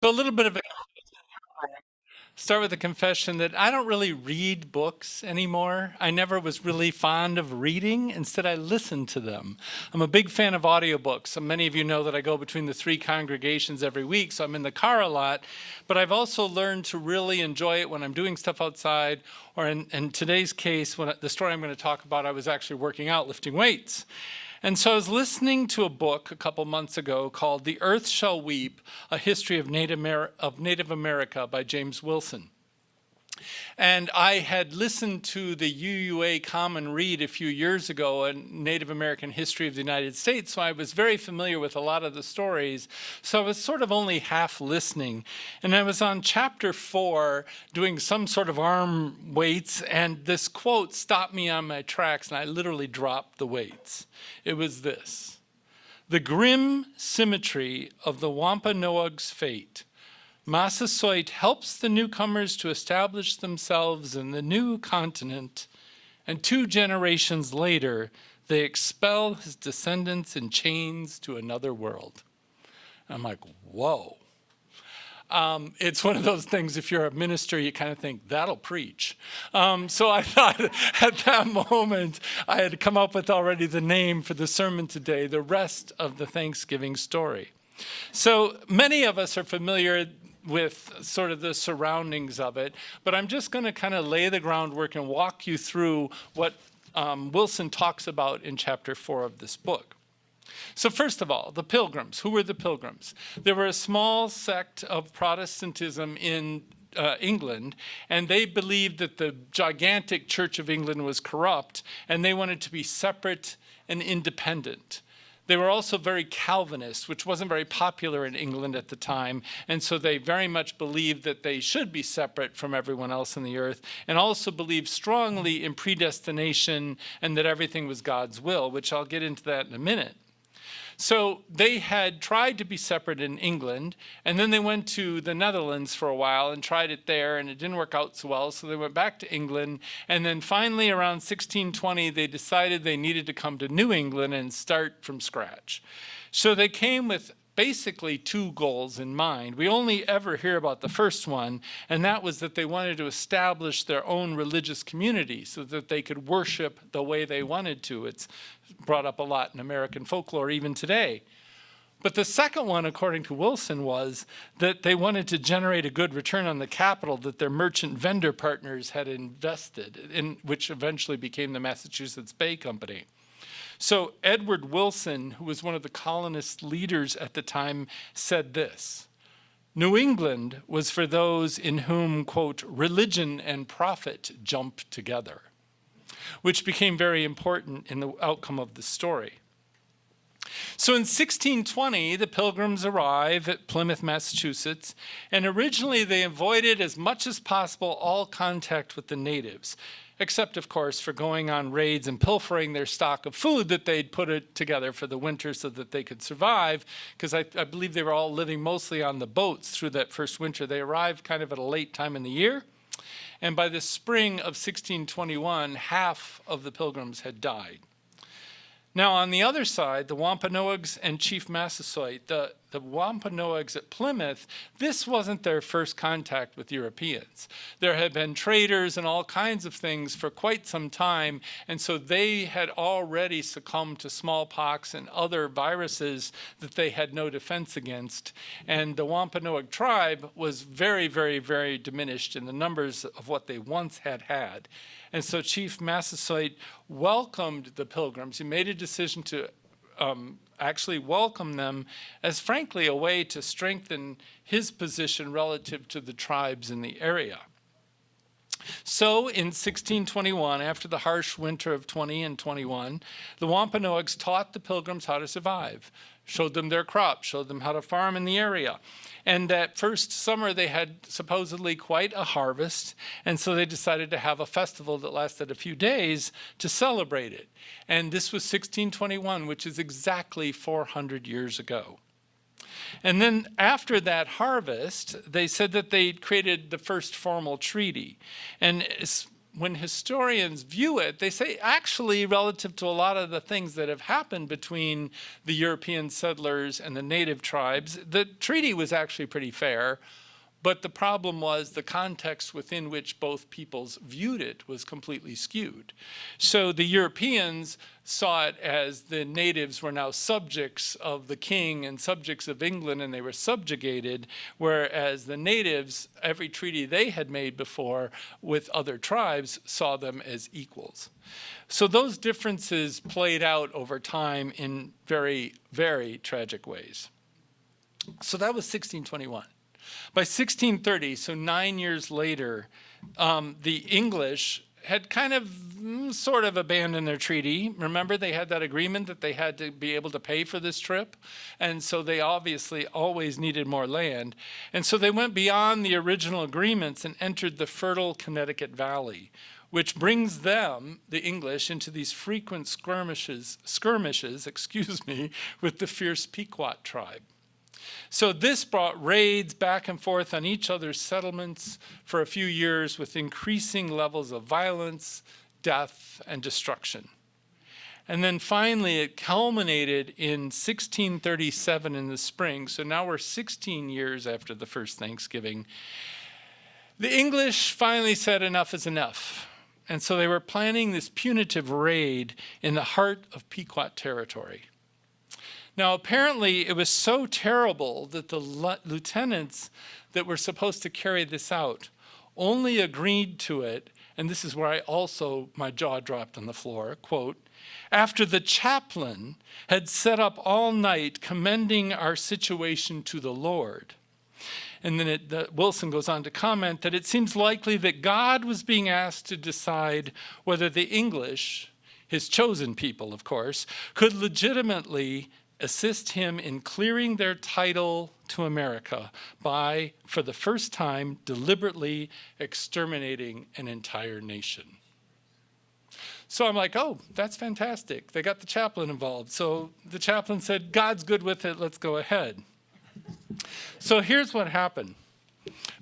So a little bit of a start with a confession that I don't really read books anymore. I never was really fond of reading. Instead, I listen to them. I'm a big fan of audiobooks. So many of you know that I go between the three congregations every week, so I'm in the car a lot. But I've also learned to really enjoy it when I'm doing stuff outside, or in today's case, the story I'm going to talk about, I was actually working out, lifting weights. And so I was listening to a book a couple months ago called The Earth Shall Weep, A History of Native America by James Wilson. And I had listened to the UUA Common Read a few years ago, a Native American history of the United States, so I was very familiar with a lot of the stories. So I was sort of only half listening. And I was on chapter 4 doing some sort of arm weights, and this quote stopped me on my tracks, and I literally dropped the weights. It was this: "The grim symmetry of the Wampanoag's fate. Massasoit helps the newcomers to establish themselves in the new continent, and 2 generations later, they expel his descendants in chains to another world." I'm like, whoa. It's one of those things, if you're a minister, you kind of think, that'll preach. So I thought at that moment, I had come up with already the name for the sermon today, The Rest of the Thanksgiving Story. So many of us are familiar with sort of the surroundings of it, but I'm just going to kind of lay the groundwork and walk you through what Wilson talks about in chapter 4 of this book. So first of all, the Pilgrims. Who were the Pilgrims? They were a small sect of Protestantism in England, and they believed that the gigantic Church of England was corrupt, and they wanted to be separate and independent. They were also very Calvinist, which wasn't very popular in England at the time, and so they very much believed that they should be separate from everyone else on the earth, and also believed strongly in predestination and that everything was God's will, which I'll get into that in a minute. So they had tried to be separate in England, and then they went to the Netherlands for a while and tried it there, and it didn't work out so well, so they went back to England, and then finally around 1620 they decided they needed to come to New England and start from scratch. So they came with basically 2 goals in mind. We only ever hear about the first one, and that was that they wanted to establish their own religious community so that they could worship the way they wanted to. It's brought up a lot in American folklore even today. But the second one, according to Wilson, was that they wanted to generate a good return on the capital that their merchant vendor partners had invested in, which eventually became the Massachusetts Bay Company. So Edward Wilson, who was one of the colonist leaders at the time, said this: "New England was for those in whom, quote, religion and profit jump together," which became very important in the outcome of the story. So in 1620, the Pilgrims arrive at Plymouth, Massachusetts, and originally they avoided as much as possible all contact with the natives, except, of course, for going on raids and pilfering their stock of food that they'd put it together for the winter so that they could survive, because I believe they were all living mostly on the boats through that first winter. They arrived kind of at a late time in the year, and by the spring of 1621, half of the Pilgrims had died. Now, on the other side, the Wampanoags and Chief Massasoit, the Wampanoags at Plymouth, this wasn't their first contact with Europeans. There had been traders and all kinds of things for quite some time, and so they had already succumbed to smallpox and other viruses that they had no defense against. And the Wampanoag tribe was very, very, very diminished in the numbers of what they once had had. And so Chief Massasoit welcomed the Pilgrims. He made a decision to actually welcome them as, frankly, a way to strengthen his position relative to the tribes in the area. So in 1621, after the harsh winter of 20 and 21, the Wampanoags taught the Pilgrims how to survive, showed them their crops, showed them how to farm in the area. And that first summer, they had supposedly quite a harvest, and so they decided to have a festival that lasted a few days to celebrate it. And this was 1621, which is exactly 400 years ago. And then after that harvest, they said that they created the first formal treaty. And when historians view it, they say actually relative to a lot of the things that have happened between the European settlers and the native tribes, the treaty was actually pretty fair. But the problem was the context within which both peoples viewed it was completely skewed. So the Europeans saw it as the natives were now subjects of the king and subjects of England, and they were subjugated, whereas the natives, every treaty they had made before with other tribes, saw them as equals. So those differences played out over time in very, very tragic ways. So that was 1621. By 1630, so 9 years later, the English had kind of sort of abandoned their treaty. Remember, they had that agreement that they had to be able to pay for this trip. And so they obviously always needed more land. And so they went beyond the original agreements and entered the fertile Connecticut Valley, which brings them, the English, into these frequent skirmishes, with the fierce Pequot tribe. So this brought raids back and forth on each other's settlements for a few years with increasing levels of violence, death, and destruction. And then finally it culminated in 1637 in the spring. So now we're 16 years after the first Thanksgiving. The English finally said enough is enough. And so they were planning this punitive raid in the heart of Pequot territory. Now, apparently, it was so terrible that the lieutenants that were supposed to carry this out only agreed to it, and this is where my jaw dropped on the floor, quote, after the chaplain had sat up all night commending our situation to the Lord. And then Wilson goes on to comment that it seems likely that God was being asked to decide whether the English, his chosen people, of course, could legitimately assist him in clearing their title to America by, for the first time, deliberately exterminating an entire nation. So I'm like, oh, that's fantastic. They got the chaplain involved. So the chaplain said, God's good with it, let's go ahead. So here's what happened.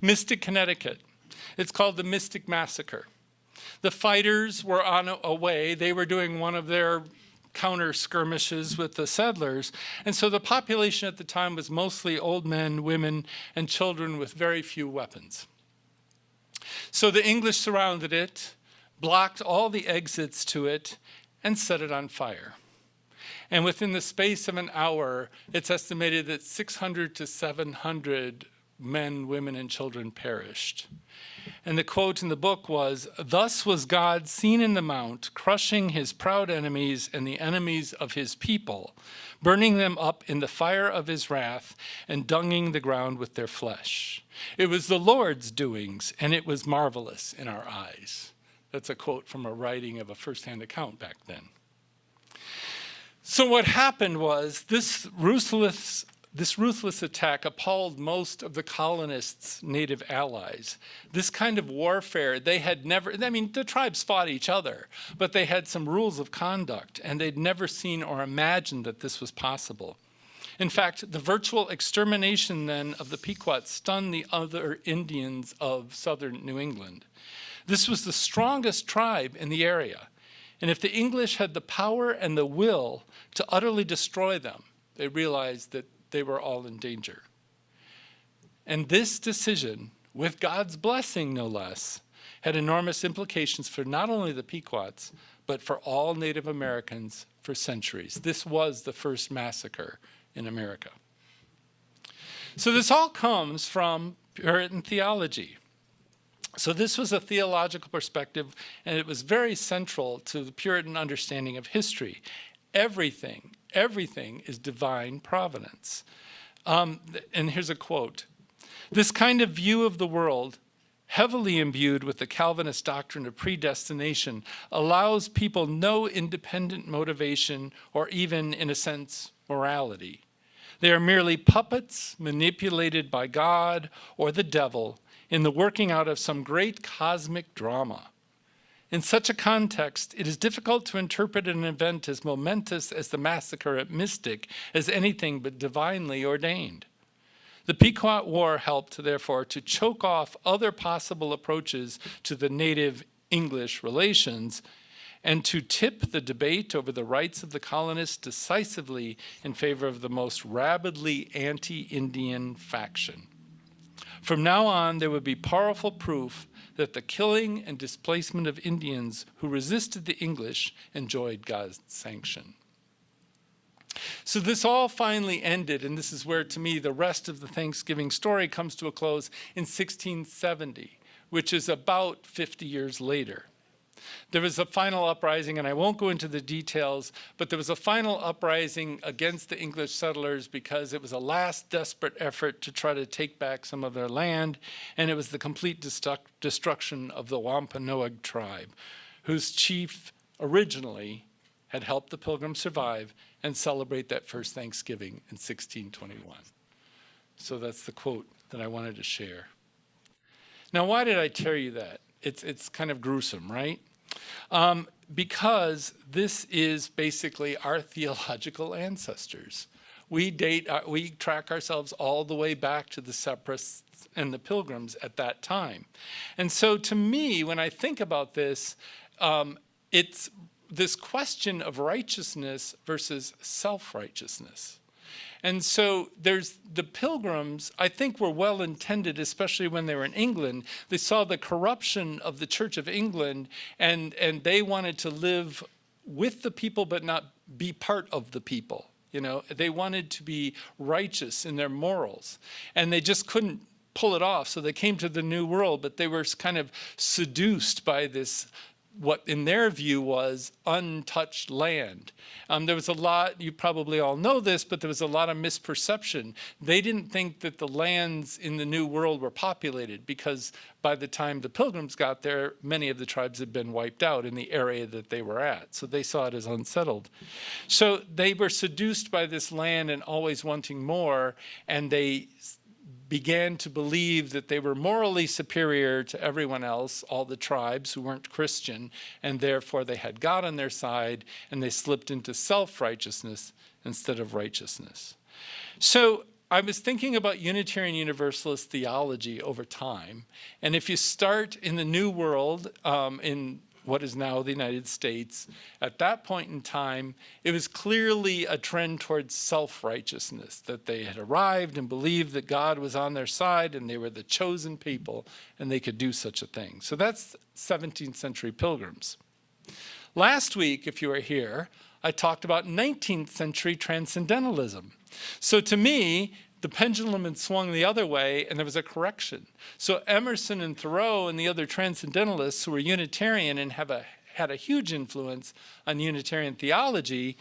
Mystic, Connecticut. It's called the Mystic Massacre. The fighters were on a way. They were doing one of their counter skirmishes with the settlers. And so the population at the time was mostly old men, women, and children with very few weapons. So the English surrounded it, blocked all the exits to it, and set it on fire. And within the space of an hour, it's estimated that 600 to 700 men, women, and children perished. And the quote in the book was, "Thus was God seen in the mount, crushing his proud enemies and the enemies of his people, burning them up in the fire of his wrath and dunging the ground with their flesh. It was the Lord's doings, and it was marvelous in our eyes." That's a quote from a writing of a first-hand account back then. So what happened was this ruthless attack appalled most of the colonists' native allies. This kind of warfare, they had never, the tribes fought each other, but they had some rules of conduct, and they'd never seen or imagined that this was possible. In fact, the virtual extermination then of the Pequot stunned the other Indians of southern New England. This was the strongest tribe in the area, and if the English had the power and the will to utterly destroy them, they realized that they were all in danger. And this decision, with God's blessing no less, had enormous implications for not only the Pequots, but for all Native Americans for centuries. This was the first massacre in America. So this all comes from Puritan theology. So this was a theological perspective, and it was very central to the Puritan understanding of history. Everything is divine providence. And here's a quote. This kind of view of the world, heavily imbued with the Calvinist doctrine of predestination, allows people no independent motivation or even, in a sense, morality. They are merely puppets manipulated by God or the devil in the working out of some great cosmic drama. In such a context, it is difficult to interpret an event as momentous as the massacre at Mystic as anything but divinely ordained. The Pequot War helped, therefore, to choke off other possible approaches to the native British-English relations, and to tip the debate over the rights of the colonists decisively in favor of the most rabidly anti-Indian faction. From now on, there would be powerful proof that the killing and displacement of Indians who resisted the English enjoyed God's sanction. So this all finally ended, and this is where, to me, the rest of the Thanksgiving story comes to a close in 1670, which is about 50 years later. There was a final uprising, and I won't go into the details, but there was a final uprising against the English settlers because it was a last desperate effort to try to take back some of their land, and it was the complete destruction of the Wampanoag tribe, whose chief originally had helped the Pilgrims survive and celebrate that first Thanksgiving in 1621. So that's the quote that I wanted to share. Now, why did I tell you that? It's kind of gruesome, right? Because this is basically our theological ancestors. We track ourselves all the way back to the Separatists and the Pilgrims at that time. And so to me, when I think about this, it's this question of righteousness versus self-righteousness. And so there's the Pilgrims, I think, were well intended, especially when they were in England. They saw the corruption of the Church of England, and they wanted to live with the people but not be part of the people. You know, they wanted to be righteous in their morals, and they just couldn't pull it off. So they came to the New World, but they were kind of seduced by this, what in their view was untouched land. There was a lot, you probably all know this, but there was a lot of misperception. They didn't think that the lands in the New World were populated because by the time the Pilgrims got there, many of the tribes had been wiped out in the area that they were at. So they saw it as unsettled. So they were seduced by this land and always wanting more, and they began to believe that they were morally superior to everyone else, all the tribes who weren't Christian, and therefore they had God on their side, and they slipped into self-righteousness instead of righteousness. So I was thinking about Unitarian Universalist theology over time, and if you start in the New World, in what is now the United States, at that point in time, it was clearly a trend towards self-righteousness, that they had arrived and believed that God was on their side and they were the chosen people and they could do such a thing. So that's 17th century Pilgrims. Last week, if you were here, I talked about 19th century transcendentalism. So to me, the pendulum had swung the other way, and there was a correction. So Emerson and Thoreau and the other transcendentalists who were Unitarian and had a huge influence on Unitarian theology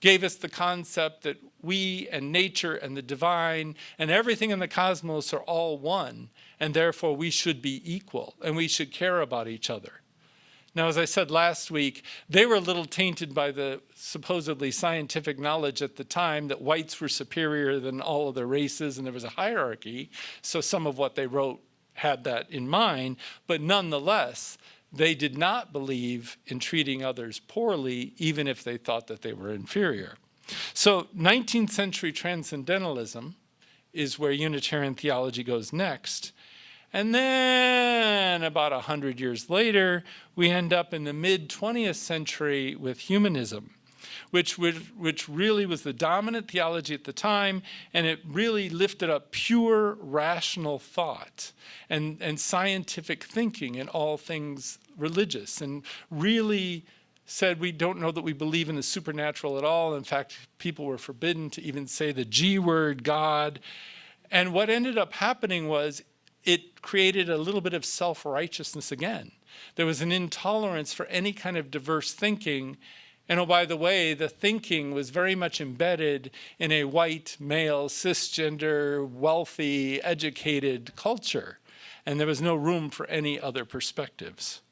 gave us the concept that we and nature and the divine and everything in the cosmos are all one, and therefore we should be equal, and we should care about each other. Now, as I said last week, they were a little tainted by the supposedly scientific knowledge at the time that whites were superior than all other races and there was a hierarchy. So some of what they wrote had that in mind, but nonetheless, they did not believe in treating others poorly, even if they thought that they were inferior. So 19th century transcendentalism is where Unitarian theology goes next. And then about 100 years later, we end up in the mid-20th century with humanism, which really was the dominant theology at the time, and it really lifted up pure rational thought and scientific thinking in all things religious, and really said we don't know that we believe in the supernatural at all. In fact, people were forbidden to even say the G word, God. And what ended up happening was it created a little bit of self-righteousness again. There was an intolerance for any kind of diverse thinking. And oh, by the way, the thinking was very much embedded in a white, male, cisgender, wealthy, educated culture. And there was no room for any other perspectives.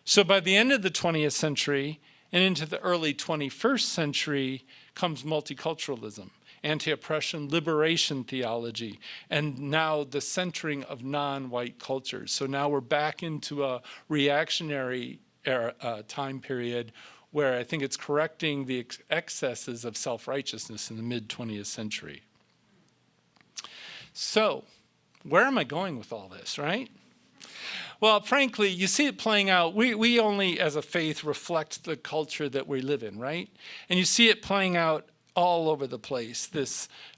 So by the end of the 20th century and into the early 21st century comes multiculturalism, anti-oppression, liberation theology, and now the centering of non-white cultures. So now we're back into a reactionary era, time period where I think it's correcting the excesses of self-righteousness in the mid-20th century. So where am I going with all this, right? Well, frankly, you see it playing out. We only, as a faith, reflect the culture that we live in, right? And you see it playing out all over the place.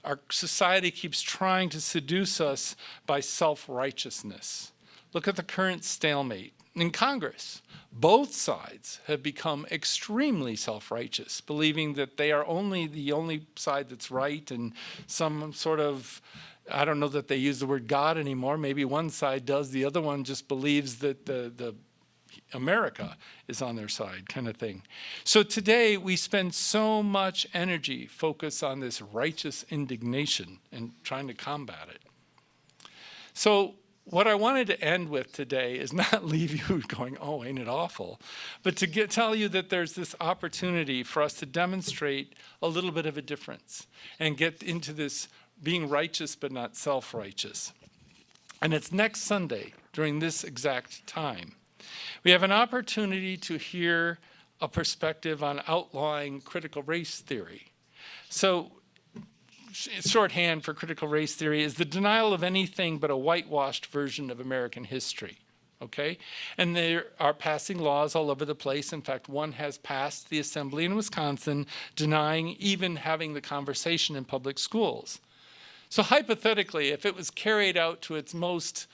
Our society keeps trying to seduce us by self-righteousness. Look at the current stalemate in Congress. Both sides have become extremely self-righteous, believing that they are the only side that's right, and some sort of, I don't know that they use the word God anymore. Maybe one side does, the other one just believes that the America is on their side, kind of thing. So today we spend so much energy focused on this righteous indignation and trying to combat it. So what I wanted to end with today is not leave you going, oh, ain't it awful, but to tell you that there's this opportunity for us to demonstrate a little bit of a difference and get into this being righteous but not self-righteous. And it's next Sunday during this exact time. We have an opportunity to hear a perspective on outlawing critical race theory. So shorthand for critical race theory is the denial of anything but a whitewashed version of American history, okay? And they are passing laws all over the place. In fact, one has passed the assembly in Wisconsin denying even having the conversation in public schools. So hypothetically, if it was carried out to its most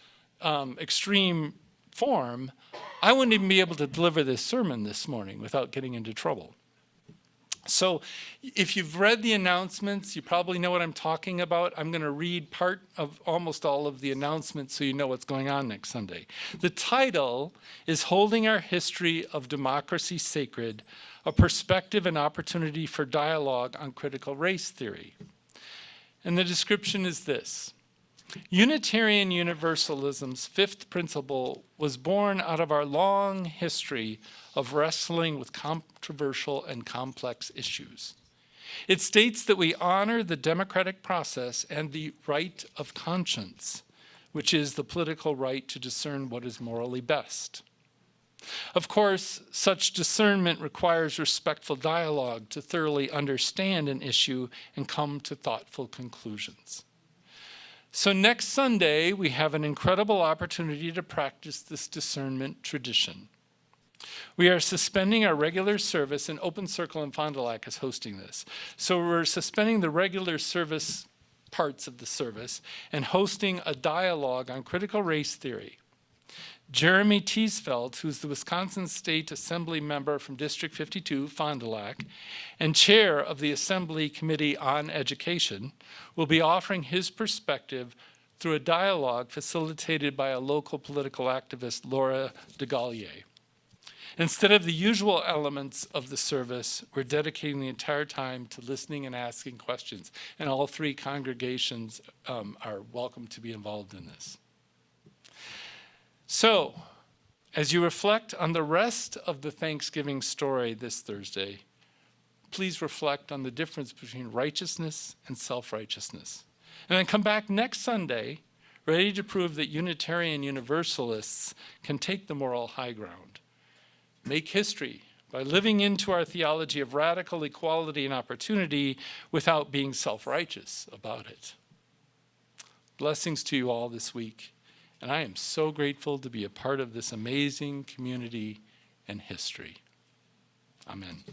extreme form, I wouldn't even be able to deliver this sermon this morning without getting into trouble. So if you've read the announcements, you probably know what I'm talking about. I'm going to read part of almost all of the announcements so you know what's going on next Sunday. The title is Holding Our History of Democracy Sacred, a Perspective and Opportunity for Dialogue on Critical Race Theory. And the description is this. Unitarian Universalism's fifth principle was born out of our long history of wrestling with controversial and complex issues. It states that we honor the democratic process and the right of conscience, which is the political right to discern what is morally best. Of course, such discernment requires respectful dialogue to thoroughly understand an issue and come to thoughtful conclusions. So next Sunday, we have an incredible opportunity to practice this discernment tradition. We are suspending our regular service, and Open Circle in Fond du Lac is hosting this. So we're suspending the regular service parts of the service and hosting a dialogue on critical race theory. Jeremy Teesfeld, who's the Wisconsin State Assembly member from District 52, Fond du Lac, and chair of the Assembly Committee on Education, will be offering his perspective through a dialogue facilitated by a local political activist, Laura DeGallier. Instead of the usual elements of the service, we're dedicating the entire time to listening and asking questions, and all three congregations are welcome to be involved in this. So, as you reflect on the rest of the Thanksgiving story this Thursday, please reflect on the difference between righteousness and self-righteousness. And then come back next Sunday, ready to prove that Unitarian Universalists can take the moral high ground. Make history by living into our theology of radical equality and opportunity without being self-righteous about it. Blessings to you all this week. And I am so grateful to be a part of this amazing community and history. Amen.